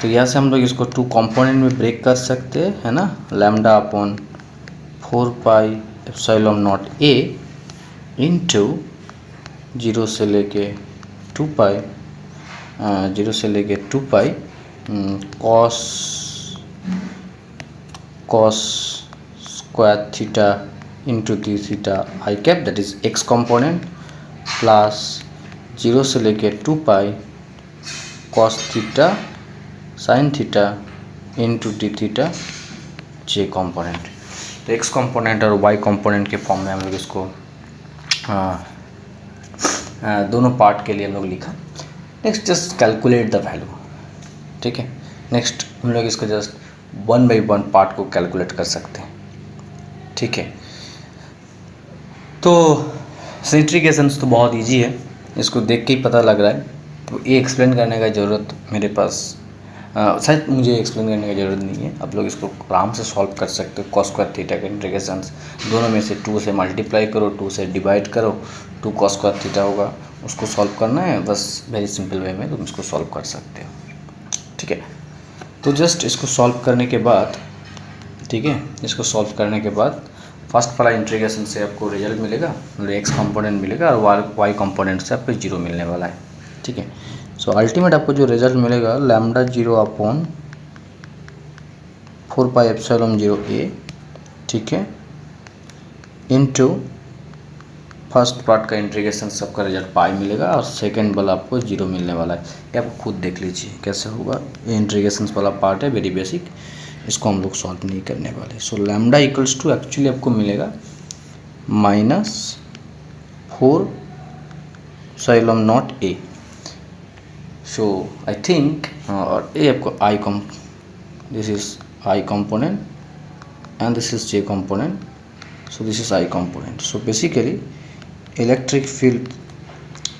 तो यहाँ से हम लोग इसको 2 कंपोनेंट में ब्रेक कर सकते हैं, है ना। Lambda upon 4 pi epsilon naught ए इंटू 0 से लेके 2 पाई 0 से लेके 2 pi cos square theta into D theta I cap that is X component plus 0 से लेके 2 pi cos theta sine theta into D theta J component. तो X component और Y component के form में हम लोग इसको दोनों पार्ट के लिए हम लोग लिखा। Next just calculate the value, ठीक है। नेक्स्ट हम लोग इसको जस्ट 1 बाई 1 पार्ट को कैलकुलेट कर सकते हैं, ठीक है। तो इंटीग्रेशंस तो बहुत इजी है, इसको देख के ही पता लग रहा है, तो ये एक्सप्लेन करने का ज़रूरत मेरे पास शायद मुझे एक्सप्लेन करने की ज़रूरत नहीं है। आप लोग इसको आराम से सॉल्व कर सकते हो। कॉस स्क्वायर थीटा के इंटीग्रेशंस दोनों में से 2 से मल्टीप्लाई करो, 2 से डिवाइड करो, 2 कॉस स्क्वायर थीटा होगा, उसको सॉल्व करना है, बस वेरी सिंपल वे में तुम इसको सॉल्व कर सकते हो, ठीक है। तो जस्ट इसको सॉल्व करने के बाद, ठीक है, इसको सॉल्व करने के बाद फर्स्ट वाला इंटीग्रेशन से आपको रिजल्ट मिलेगा, मतलब एक्स कंपोनेंट मिलेगा और वाई कंपोनेंट से आपको 0 मिलने वाला है, ठीक है। सो अल्टीमेट आपको जो रिजल्ट मिलेगा लैम्डा 0 अपॉन 4 पाई एप्सिलॉन 0 ए, ठीक है, इनटू फर्स्ट पार्ट का इंटीग्रेशन सबका रिजल्ट पाई मिलेगा और सेकंड वाला आपको 0 मिलने वाला है। ये आप खुद देख लीजिए कैसे होगा। ये इंटीग्रेशन वाला पार्ट है वेरी बेसिक, इसको हम लोग सॉल्व नहीं करने वाले। So lambda equals to actually आपको मिलेगा -4 epsilon naught a. So I think ये आपको i this is i component and this is j component, so this is i component. So basically electric field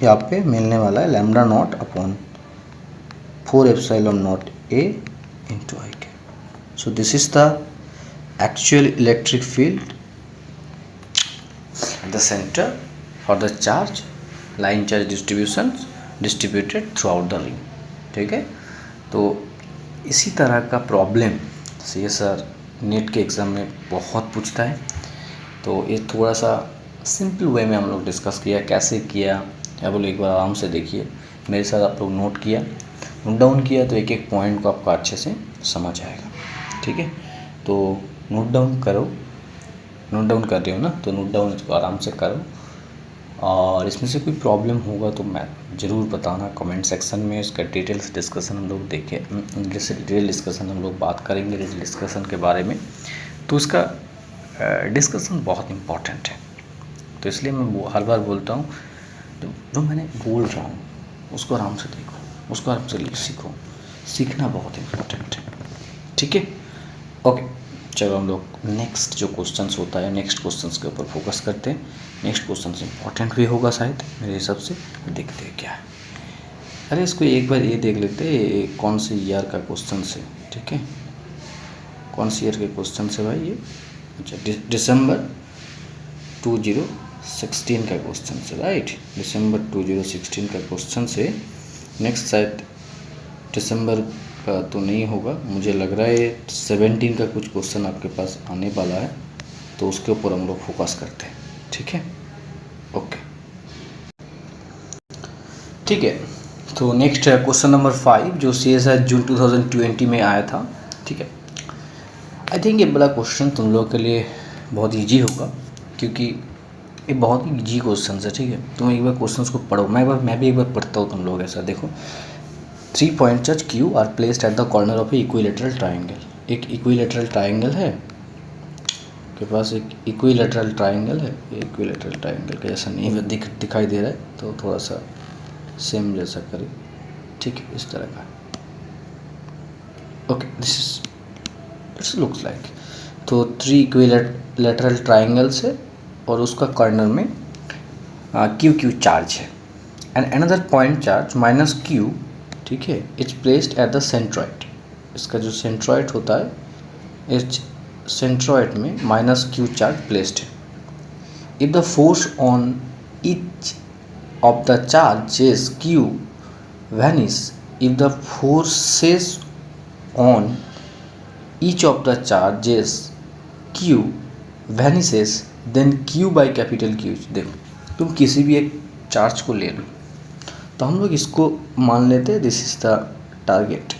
यहाँ पे मिलने वाला है lambda naught upon 4 epsilon naught A into i k. So this is the actual electric field at the center for the charge line charge distributed throughout the ring, ठीक है। तो इसी तरह का प्रॉब्लम ये सर नेट के exam में बहुत पूछता है, तो ये थोड़ा सा सिंपल वे में हम लोग डिस्कस किया, कैसे किया या बोलो एक बार आराम से देखिए मेरे साथ, आप लोग नोट डाउन किया तो एक एक पॉइंट को आपको अच्छे से समझ आएगा, ठीक है। तो नोट डाउन कर रहे हो ना, तो नोट डाउन इसको आराम से करो, और इसमें से कोई प्रॉब्लम होगा तो मैं ज़रूर बताना कमेंट सेक्शन में। इसका डिटेल्स डिस्कशन हम लोग डिटेल डिस्कशन हम लोग बात करेंगे डिटेल डिस्कशन के बारे में, तो उसका डिस्कशन बहुत इम्पॉर्टेंट है। तो इसलिए मैं हर बार बोलता हूँ जो मैंने बोल रहा हूँ उसको आराम से देखो, उसको आराम से सीखो, सीखना बहुत इम्पोर्टेंट है, ठीक है। ओके, चलो हम लोग नेक्स्ट जो क्वेश्चंस होता है, नेक्स्ट क्वेश्चंस के ऊपर फोकस करते हैं। नेक्स्ट क्वेश्चंस इंपॉर्टेंट भी होगा शायद मेरे हिसाब से, देखते हैं क्या है। अरे इसको एक बार ये देख लेते हैं कौन से ईयर का क्वेश्चन है, ठीक है, कौन सी ईयर के क्वेश्चन है भाई ये। अच्छा, दिसंबर 2016 का क्वेश्चन है, राइट, दिसंबर 2016 का क्वेश्चन है। नेक्स्ट शायद दिसंबर का तो नहीं होगा, मुझे लग रहा है 17 का कुछ क्वेश्चन आपके पास आने वाला है, तो उसके ऊपर हम लोग फोकस करते हैं, ठीक है। ओके, ठीक है। तो नेक्स्ट है क्वेश्चन नंबर 5 जो CSI जून 2020 में आया था, ठीक है। आई थिंक ये बड़ा क्वेश्चन तुम लोगों के लिए बहुत ईजी होगा, क्योंकि ये बहुत ही ईजी क्वेश्चन है, ठीक है। तुम एक बार क्वेश्चन को पढ़ो, मैं भी एक बार पढ़ता हूँ, तुम लोग ऐसा देखो। 3 points Q R placed at the corner of A equilateral triangle. एक इक्विलेटरल ट्राइंगल है के पास, एक इक्विलेटरल ट्राइंगल है, इक्विलेटरल ट्राइंगल का जैसा नहीं दिखाई दे रहा है, तो थोड़ा सा सेम जैसा करें, ठीक है, इस तरह का। Okay, this is it's looks like, तो 3 इक्विलेटरल ट्राइंगल्स है और उसका कॉर्नर में क्यू चार्ज है, and another point charge minus Q, ठीक है, it's placed at the centroid. इसका जो सेंट्रॉइड होता है, इस सेंट्रॉइड में माइनस क्यू चार्ज प्लेस्ड है। If the force on each of the charges q vanish, if the forces on each of the charges q vanishes, then q by capital Q। देखो, तुम किसी भी एक चार्ज को ले लो, तो हम लोग इसको मान लेते हैं दिस इज द टारगेट,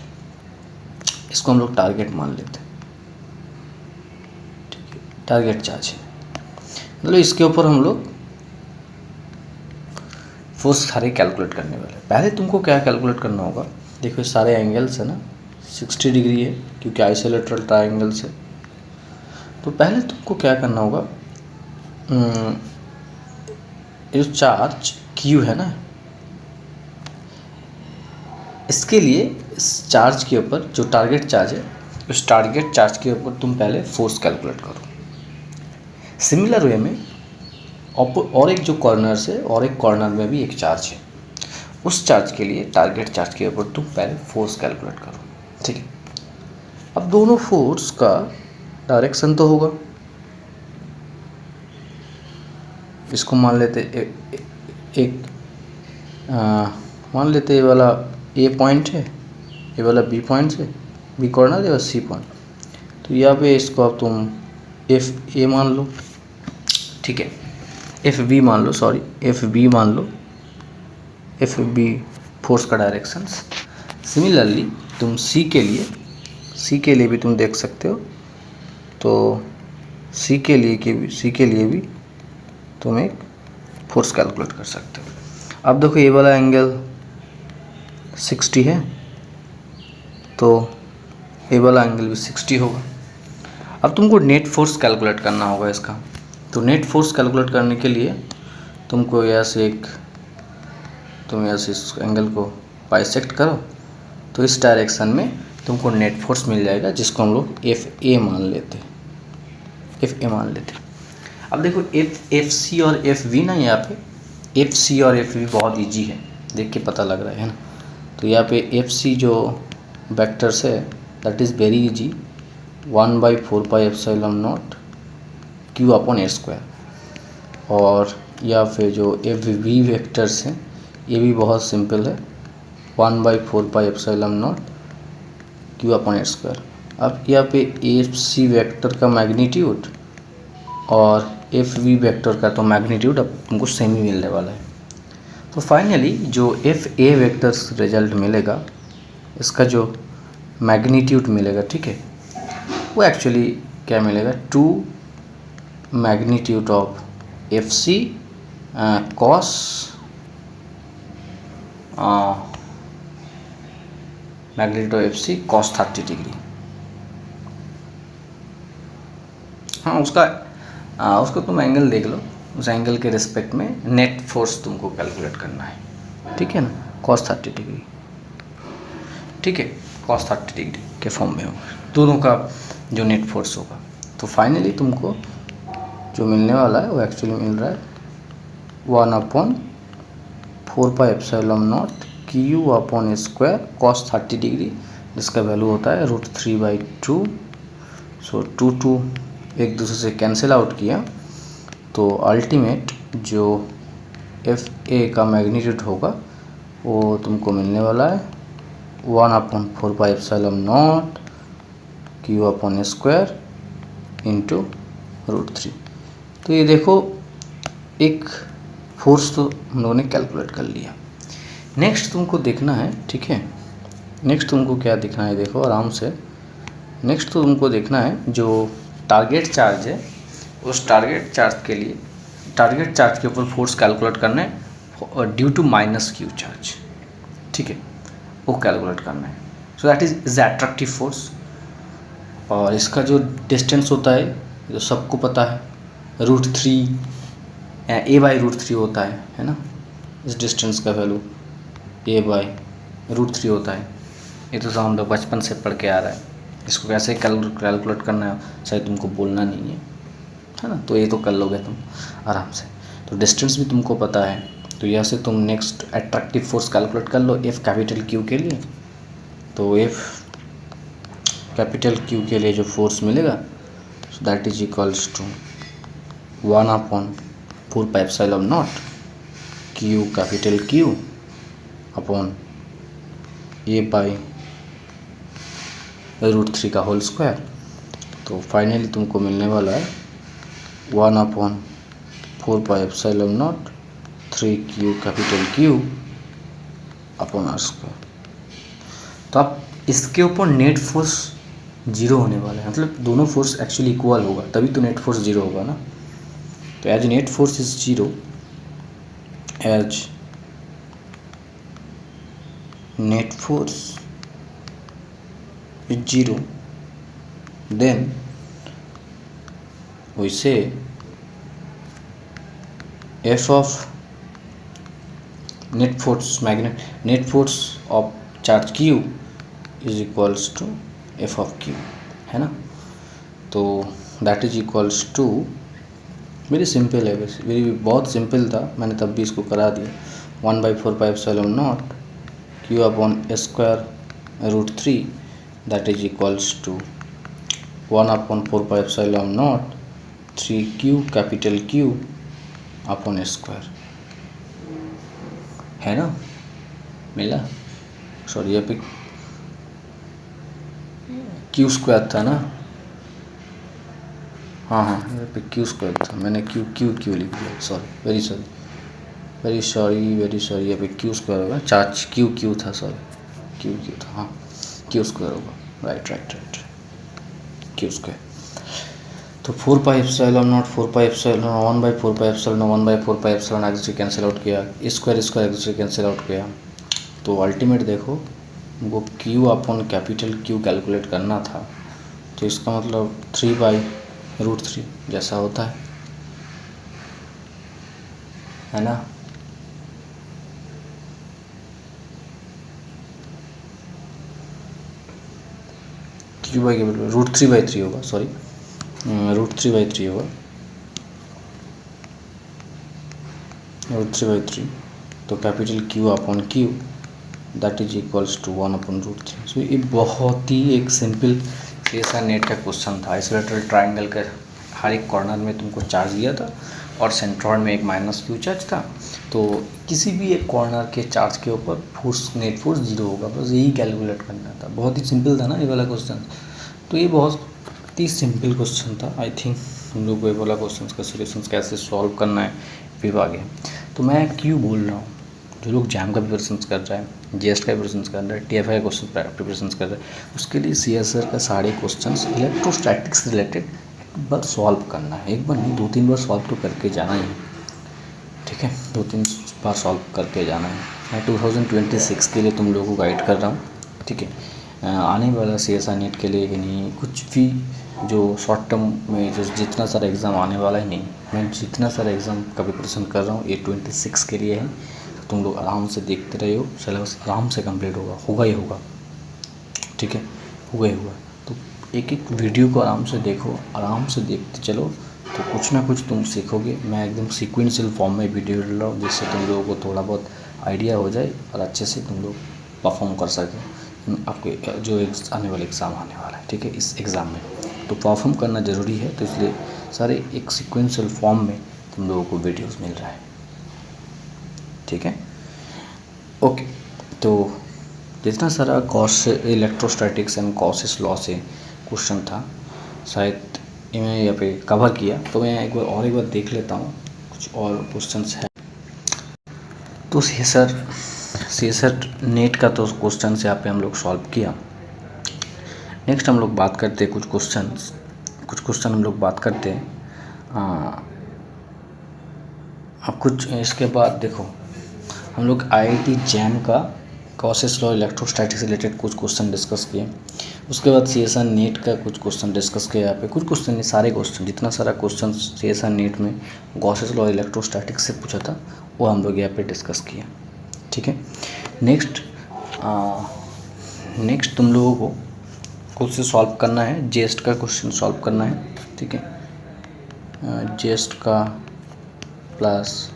इसको हम लोग टारगेट मान लेते हैं, ठीक है, टारगेट चार्ज है, मतलब इसके ऊपर हम लोग फोर्स सारे कैलकुलेट करने वाले। पहले तुमको क्या कैलकुलेट करना होगा, देखो सारे एंगल्स है ना, 60 डिग्री है क्योंकि आइसोलेटरल ट्राइंगल्स है। तो पहले तुमको क्या करना होगा, ये जो चार्ज Q है ना, इसके लिए इस चार्ज के ऊपर जो टारगेट चार्ज है, उस टारगेट चार्ज के ऊपर तुम पहले फोर्स कैलकुलेट करो। सिमिलर वे में और एक जो कॉर्नर से और एक कॉर्नर में भी एक चार्ज है, उस चार्ज के लिए टारगेट चार्ज के ऊपर तुम पहले फोर्स कैलकुलेट करो, ठीक है। अब दोनों फोर्स का डायरेक्शन तो होगा, इसको मान लेते एक मान लेते ये वाला ए पॉइंट है, ये वाला बी पॉइंट है, बी कॉर्नर है और सी पॉइंट, तो यहाँ पे इसको अब तुम एफ ए मान लो, ठीक है, एफ बी मान लो, सॉरी एफ बी मान लो, एफ बी फोर्स का डायरेक्शंस। सिमिलरली तुम सी के लिए भी तुम देख सकते हो, तो सी के लिए भी तुम एक फोर्स कैलकुलेट कर सकते हो। अब देखो ये वाला एंगल 60 है, तो ये वाला एंगल भी 60 होगा। अब तुमको नेट फोर्स कैलकुलेट करना होगा इसका, तो नेट फोर्स कैलकुलेट करने के लिए तुमको तुम यहाँ से इस एंगल को बाइसेक्ट करो, तो इस डायरेक्शन में तुमको नेट फोर्स मिल जाएगा, जिसको हम लोग एफ ए मान लेते। अब देखो एफ सी और एफ वी ना, यहाँ पे एफ सी और एफ वी बहुत ईजी है, देख के पता लग रहा है ना। तो यहाँ पे एफ सी जो वेक्टर्स है that is very easy, 1/4πε0 q upon A square, और या फिर जो एफ वी वेक्टर्स हैं ये भी बहुत सिंपल है, 1/4πε0 क्यू अपॉन ए स्क्वायर। अब यहाँ पे एफ सी वेक्टर का मैग्नीट्यूड और एफ वी वेक्टर का तो मैग्नीट्यूड अब तुमको सेम ही मिलने वाला है। तो फाइनली जो एफ ए वेक्टर्स रिजल्ट मिलेगा, इसका जो मैग्नीट्यूड मिलेगा, ठीक है, वो एक्चुअली क्या मिलेगा, 2 magnitude of F C cos magnitude of F C cos 30 degree. हाँ, उसको तुम एंगल देख लो, उस एंगल के रिस्पेक्ट में नेट फोर्स तुमको कैलकुलेट करना है, ठीक है ना। cos 30 डिग्री, ठीक है, cos 30 डिग्री के फॉर्म में होगा दोनों का जो नेट फोर्स होगा। तो फाइनली तुमको जो मिलने वाला है वो एक्चुअली मिल रहा है 1/4πε0 Q/² cos 30 डिग्री, जिसका वैल्यू होता है √3/2। सो 2 एक दूसरे से कैंसिल आउट किया, तो अल्टीमेट जो एफ ए का मैग्नीट्यूड होगा वो तुमको मिलने वाला है 1/4πε0 Q/² इंटू √3। तो ये देखो एक फोर्स तो हम लोगों ने कैलकुलेट कर लिया। नेक्स्ट तुमको देखना है, ठीक है, नेक्स्ट तुमको क्या देखना है, देखो आराम से। नेक्स्ट तो तुमको देखना है जो टारगेट चार्ज है, उस टारगेट चार्ज के लिए, टारगेट चार्ज के ऊपर फोर्स कैलकुलेट करना है due to minus Q charge, ठीक है, वो कैलकुलेट करना है। So that is attractive force, और इसका जो डिस्टेंस होता है जो सबको पता है √3 या a/√3 होता है ना, इस डिस्टेंस का वैल्यू a/√3 होता है। ये तो हम लोग बचपन से पढ़ के आ रहा है, इसको कैसे कैलकुलेट करना है शायद तुमको बोलना नहीं है ना, तो ये तो कर लोगे तुम आराम से। तो डिस्टेंस भी तुमको पता है, तो यहाँ से तुम नेक्स्ट एट्रैक्टिव फोर्स कैलकुलेट कर लो F कैपिटल Q के लिए। तो F कैपिटल Q के लिए जो फोर्स मिलेगा so that is equals to 1/4πε0 Q capital Q upon a/√3 का होल स्क्वायर। तो फाइनली तुमको मिलने वाला है 1/4πε0 3Q capital Q upon r square. तो अब इसके ऊपर नेट फोर्स जीरो होने वाला है, मतलब दोनों फोर्स एक्चुअली इक्वल होगा तभी तो नेट फोर्स जीरो होगा ना। तो as net force is zero, as net force is zero, then we say F of net force of charge Q is equals to F of Q, है ना। तो that is equals to, very simple है, very बहुत simple था, मैंने तब भी इसको करा दिया। 1/4πε0 Q upon a²√3 that is equals to 1/4πε0 3Q capital Q upon a², है ना, मिला। सॉरी यहाँ पे Q² था ना, हाँ यहाँ पे Q² था, मैंने Q लिख दिया, सॉरी वेरी सॉरी, यहाँ पे Q² होगा, चार्ज Q था, सॉरी Q था, हाँ Q² होगा, राइट Q²। तो 4πε0 1/4πε एक दूसरे कैंसिल आउट किया, स्क्वायर एक दूसरे कैंसिल आउट किया। तो अल्टीमेट देखो वो Q upon capital Q calculate करना था, तो इसका मतलब 3/√3 जैसा होता है ना। Q बाई कैपिटल √3/3 होगा, सॉरी √3/3 होगा, √3/3। तो capital Q upon Q that is equals to 1/√3। So ये बहुत ही एक सिंपल ऐसा नेट का क्वेश्चन था। आइसोलेटेड ट्राइंगल का हर एक कॉर्नर में तुमको चार्ज दिया था और सेंट्रॉइड में एक माइनस क्यू चार्ज था। तो किसी भी एक कॉर्नर के चार्ज के ऊपर फोर्स, नेट फोर्स जीरो होगा, बस यही कैलकुलेट करना था। बहुत ही सिंपल था ना ये वाला क्वेश्चन। तो ये बहुत ही सिंपल क्वेश्चन था। आई थिंक हम लोग को ये वाला क्वेश्चन का सोल्यूशन कैसे सॉल्व करना है विभाग है। तो मैं क्यों बोल रहा हूँ, जो लोग जैम का प्रिपरेशन कर रहा है, जीएस का प्रिपरेशन कर रहा है, टीएफआई का क्वेश्चन प्रिपरेशन कर रहा है, उसके लिए सीएसआर का सारे क्वेश्चंस इलेक्ट्रोस्टैटिक्स रिलेटेड एक बार सॉल्व करना है। एक बार नहीं, 2-3 बार सॉल्व तो करके जाना ही है, ठीक है, 2-3 बार सॉल्व करके जाना है। मैं 2026 के लिए तुम लोगों को गाइड कर रहा हूँ, ठीक है। आने वाला सीएसआर नेट के लिए ही नहीं, कुछ भी जो शॉर्ट टर्म में जो जितना सारा एग्ज़ाम आने वाला है, नहीं, मैं जितना सारा एग्ज़ाम का प्रिपरेशन कर रहा हूँ ये 26 के लिए है। तुम लोग आराम से देखते रहे हो, सिलेबस आराम से कंप्लीट होगा ही होगा, ठीक है, होगा ही होगा। तो एक एक वीडियो को आराम से देखो, आराम से देखते चलो, तो कुछ ना कुछ तुम सीखोगे। मैं एकदम सीक्वेंशियल फॉर्म में वीडियो डाल रहा हूँ, जिससे तुम लोगों को थोड़ा बहुत आइडिया हो जाए और अच्छे से तुम लोग परफॉर्म कर सकें आपके जो आने वाले एग्ज़ाम आने वाला है, ठीक है, इस एग्ज़ाम में तो परफॉर्म करना ज़रूरी है। तो इसलिए सारे एक सीक्वेंशियल फॉर्म में तुम लोगों को वीडियोस मिल रहा है, ठीक है, ओके। तो जितना सारा Gauss electrostatics and Gauss's law से क्वेश्चन था, शायद मैं यहाँ पे कवर किया। तो मैं एक बार देख लेता हूँ, कुछ और क्वेश्चंस है। तो सेसर नेट का तो क्वेश्चन यहाँ पे हम लोग सॉल्व किया। नेक्स्ट हम लोग बात करते हैं कुछ क्वेश्चन हम लोग बात करते हैं। अब कुछ इसके बाद देखो, हम लोग IIT जैम का गॉसेस लॉ इलेक्ट्रोस्टैटिक्स से रिलेटेड कुछ क्वेश्चन डिस्कस किए। उसके बाद CSR नेट का कुछ क्वेश्चन डिस्कस किया। यहाँ पे कुछ क्वेश्चन नहीं, सारे क्वेश्चन, जितना सारा क्वेश्चन CSR नेट में गॉसेस लॉ इलेक्ट्रोस्टैटिक्स से पूछा था वो हम लोग यहाँ पे डिस्कस किया, ठीक है। नेक्स्ट तुम लोगों को क्वेश्चन सॉल्व करना है, जेस्ट का क्वेश्चन सॉल्व करना है, ठीक है। जेस्ट का प्लस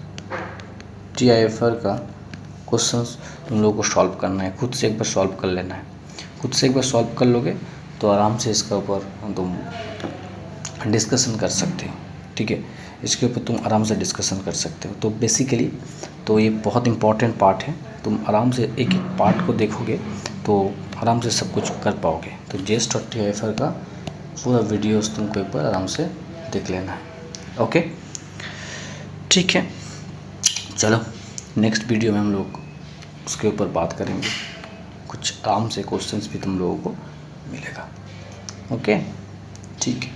TIFR का क्वेश्चंस तुम लोगों को सॉल्व करना है। खुद से एक बार सॉल्व कर लेना है। खुद से एक बार सॉल्व कर लोगे तो आराम से इसके ऊपर तुम डिस्कशन कर सकते हो, ठीक है, इसके ऊपर तुम आराम से डिस्कशन कर सकते हो। तो बेसिकली तो ये बहुत इंपॉर्टेंट पार्ट है। तुम आराम से एक एक पार्ट को देखोगे तो आराम से सब कुछ कर पाओगे। तो जेस्ट और TIFR का पूरा वीडियोस तुमको एक बार आराम से देख लेना है, ओके, ठीक है। चलो नेक्स्ट वीडियो में हम लोग उसके ऊपर बात करेंगे, कुछ आराम से क्वेश्चंस भी तुम लोगों को मिलेगा, ओके, ठीक है।